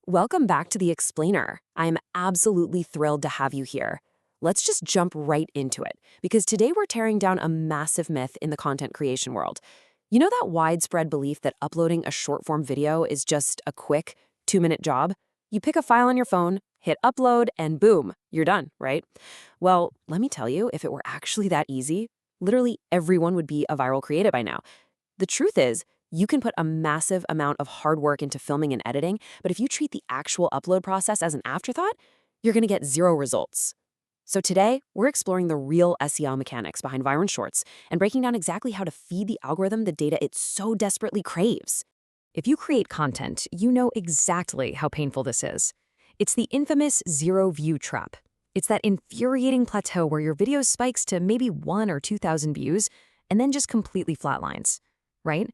Welcome back to The Explainer. I'm absolutely thrilled to have you here. Let's just jump right into it, because today we're tearing down a massive myth in the content creation world. You know that widespread belief that uploading a short-form video is just a quick, 2-minute job? You pick a file on your phone, hit upload, and boom, you're done, right? Well, let me tell you, if it were actually that easy, literally everyone would be a viral creator by now. The truth is, you can put a massive amount of hard work into filming and editing, but if you treat the actual upload process as an afterthought, you're going to get zero results. So today, we're exploring the real SEO mechanics behind Viral Shorts and breaking down exactly how to feed the algorithm the data it so desperately craves. If you create content, you know exactly how painful this is. It's the infamous zero-view trap. It's that infuriating plateau where your video spikes to maybe 1,000 or 2,000 views and then just completely flatlines, right?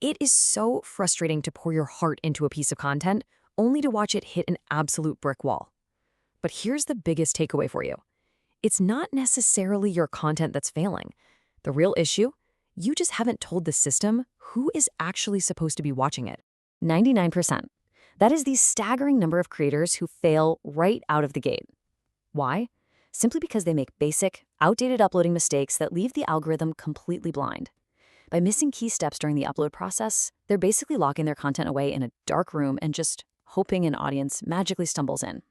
It is so frustrating to pour your heart into a piece of content only to watch it hit an absolute brick wall. But here's the biggest takeaway for you. It's not necessarily your content that's failing. The real issue? You just haven't told the system who is actually supposed to be watching it. 99%. That is the staggering number of creators who fail right out of the gate. Why? Simply because they make basic, outdated uploading mistakes that leave the algorithm completely blind. By missing key steps during the upload process, they're basically locking their content away in a dark room and just hoping an audience magically stumbles in.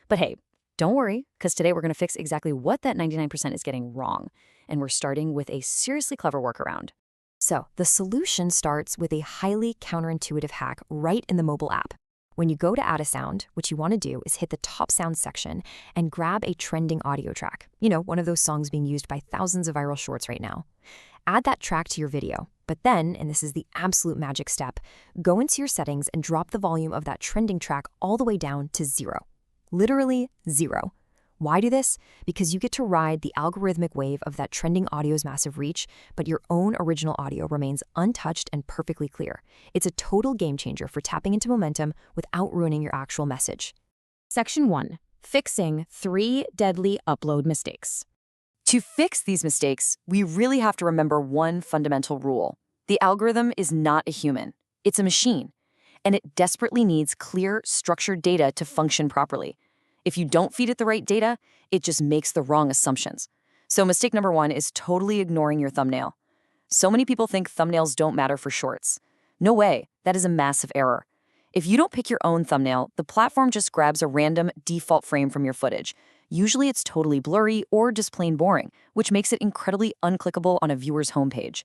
But hey, don't worry, because today we're going to fix exactly what that 99% is getting wrong, and we're starting with a seriously clever workaround. So, the solution starts with a highly counterintuitive hack right in the mobile app. When you go to add a sound, what you want to do is hit the top sound section and grab a trending audio track. You know, one of those songs being used by thousands of viral shorts right now. Add that track to your video, but then, and this is the absolute magic step, go into your settings and drop the volume of that trending track all the way down to 0. Literally 0. Why do this? Because you get to ride the algorithmic wave of that trending audio's massive reach, but your own original audio remains untouched and perfectly clear. It's a total game changer for tapping into momentum without ruining your actual message. Section 1. Fixing 3 deadly upload mistakes. To fix these mistakes, we really have to remember one fundamental rule. The algorithm is not a human. It's a machine, and it desperately needs clear, structured data to function properly. If you don't feed it the right data, it just makes the wrong assumptions. So mistake number 1 is totally ignoring your thumbnail. So many people think thumbnails don't matter for shorts. No way, that is a massive error. If you don't pick your own thumbnail, the platform just grabs a random default frame from your footage. Usually it's totally blurry or just plain boring, which makes it incredibly unclickable on a viewer's homepage.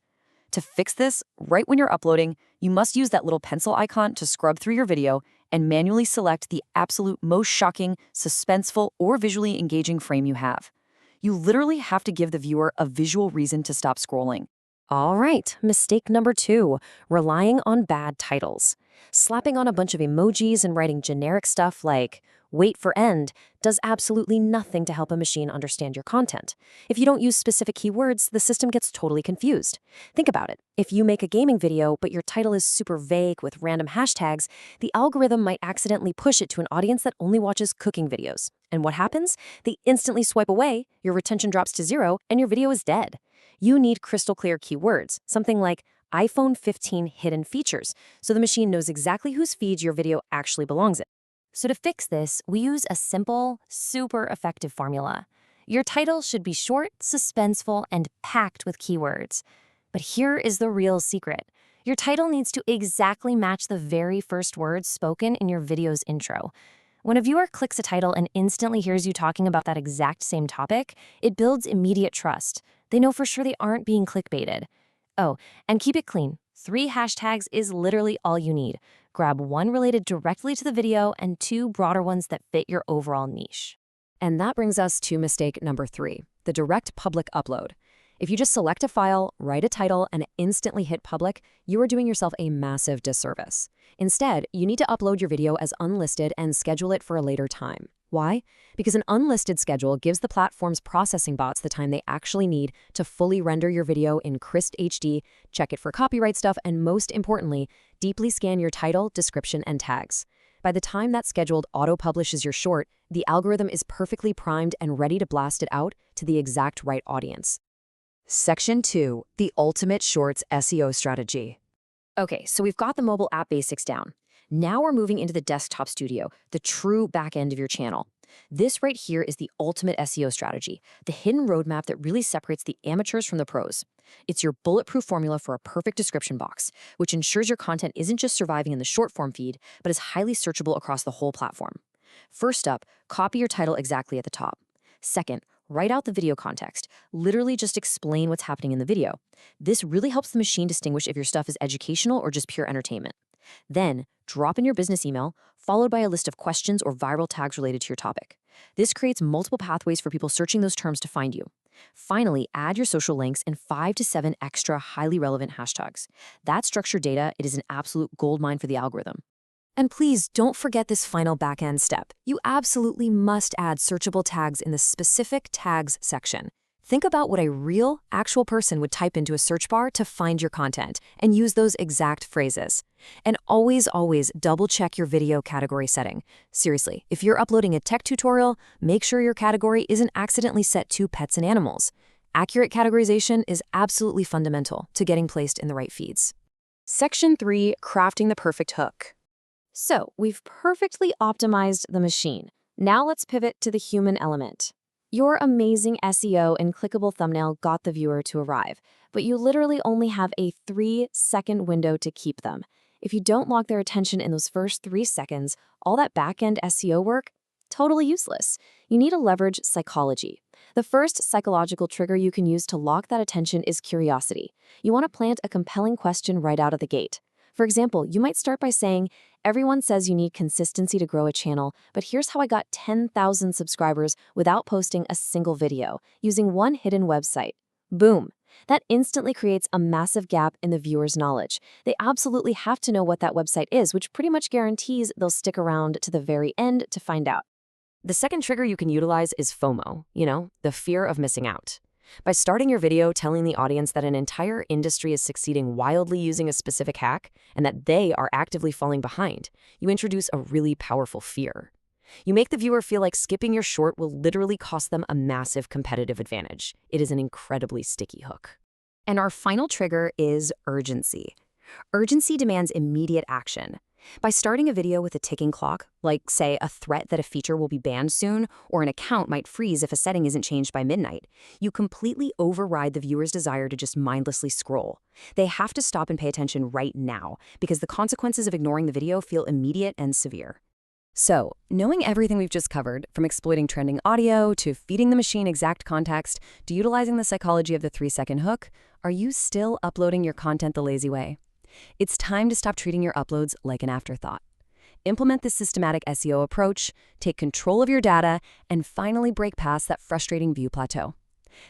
To fix this, right when you're uploading, you must use that little pencil icon to scrub through your video and manually select the absolute most shocking, suspenseful, or visually engaging frame you have. You literally have to give the viewer a visual reason to stop scrolling. All right, mistake number 2, relying on bad titles. Slapping on a bunch of emojis and writing generic stuff like, "wait for end," does absolutely nothing to help a machine understand your content. If you don't use specific keywords, the system gets totally confused. Think about it. If you make a gaming video, but your title is super vague with random hashtags, the algorithm might accidentally push it to an audience that only watches cooking videos. And what happens? They instantly swipe away, your retention drops to 0, and your video is dead. You need crystal clear keywords, something like iPhone 15 hidden features, so the machine knows exactly whose feed your video actually belongs in. So to fix this, we use a simple, super effective formula. Your title should be short, suspenseful, and packed with keywords. But here is the real secret. Your title needs to exactly match the very first words spoken in your video's intro. When a viewer clicks a title and instantly hears you talking about that exact same topic, it builds immediate trust. They know for sure they aren't being clickbaited. Oh, and keep it clean. 3 hashtags is literally all you need. Grab 1 related directly to the video and 2 broader ones that fit your overall niche. And that brings us to mistake number 3, the direct public upload. If you just select a file, write a title, and instantly hit public, you are doing yourself a massive disservice. Instead, you need to upload your video as unlisted and schedule it for a later time. Why? Because an unlisted schedule gives the platform's processing bots the time they actually need to fully render your video in crisp HD, check it for copyright stuff, and most importantly, deeply scan your title, description, and tags. By the time that scheduled auto-publishes your short, the algorithm is perfectly primed and ready to blast it out to the exact right audience. Section 2, the ultimate shorts SEO strategy. Okay, so we've got the mobile app basics down. Now we're moving into the desktop studio, the true back end of your channel. This right here is the ultimate SEO strategy, the hidden roadmap that really separates the amateurs from the pros. It's your bulletproof formula for a perfect description box, which ensures your content isn't just surviving in the short form feed, but is highly searchable across the whole platform. First up, copy your title exactly at the top. Second, write out the video context. Literally just explain what's happening in the video. This really helps the machine distinguish if your stuff is educational or just pure entertainment. Then, drop in your business email, followed by a list of questions or viral tags related to your topic. This creates multiple pathways for people searching those terms to find you. Finally, add your social links and 5 to 7 extra highly relevant hashtags. That's structured data. It is an absolute goldmine for the algorithm. And please don't forget this final back-end step. You absolutely must add searchable tags in the specific tags section. Think about what a real, actual person would type into a search bar to find your content and use those exact phrases. And always, always double-check your video category setting. Seriously, if you're uploading a tech tutorial, make sure your category isn't accidentally set to pets and animals. Accurate categorization is absolutely fundamental to getting placed in the right feeds. Section 3, crafting the perfect hook. So, we've perfectly optimized the machine. Now let's pivot to the human element. Your amazing SEO and clickable thumbnail got the viewer to arrive, but you literally only have a 3-second window to keep them. If you don't lock their attention in those first 3 seconds, all that back-end SEO work, totally useless. You need to leverage psychology. The first psychological trigger you can use to lock that attention is curiosity. You want to plant a compelling question right out of the gate. For example, you might start by saying, everyone says you need consistency to grow a channel, but here's how I got 10,000 subscribers without posting a single video, using one hidden website. Boom. That instantly creates a massive gap in the viewer's knowledge. They absolutely have to know what that website is, which pretty much guarantees they'll stick around to the very end to find out. The second trigger you can utilize is FOMO, the fear of missing out. By starting your video telling the audience that an entire industry is succeeding wildly using a specific hack and that they are actively falling behind, you introduce a really powerful fear. You make the viewer feel like skipping your short will literally cost them a massive competitive advantage. It is an incredibly sticky hook. And our final trigger is urgency. Urgency demands immediate action. By starting a video with a ticking clock, like, say, a threat that a feature will be banned soon, or an account might freeze if a setting isn't changed by midnight, you completely override the viewer's desire to just mindlessly scroll. They have to stop and pay attention right now, because the consequences of ignoring the video feel immediate and severe. So, knowing everything we've just covered, from exploiting trending audio to feeding the machine exact context to utilizing the psychology of the 3-second hook, are you still uploading your content the lazy way? It's time to stop treating your uploads like an afterthought. Implement this systematic SEO approach, take control of your data, and finally break past that frustrating view plateau.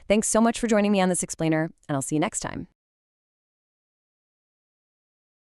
Thanks so much for joining me on this explainer, and I'll see you next time.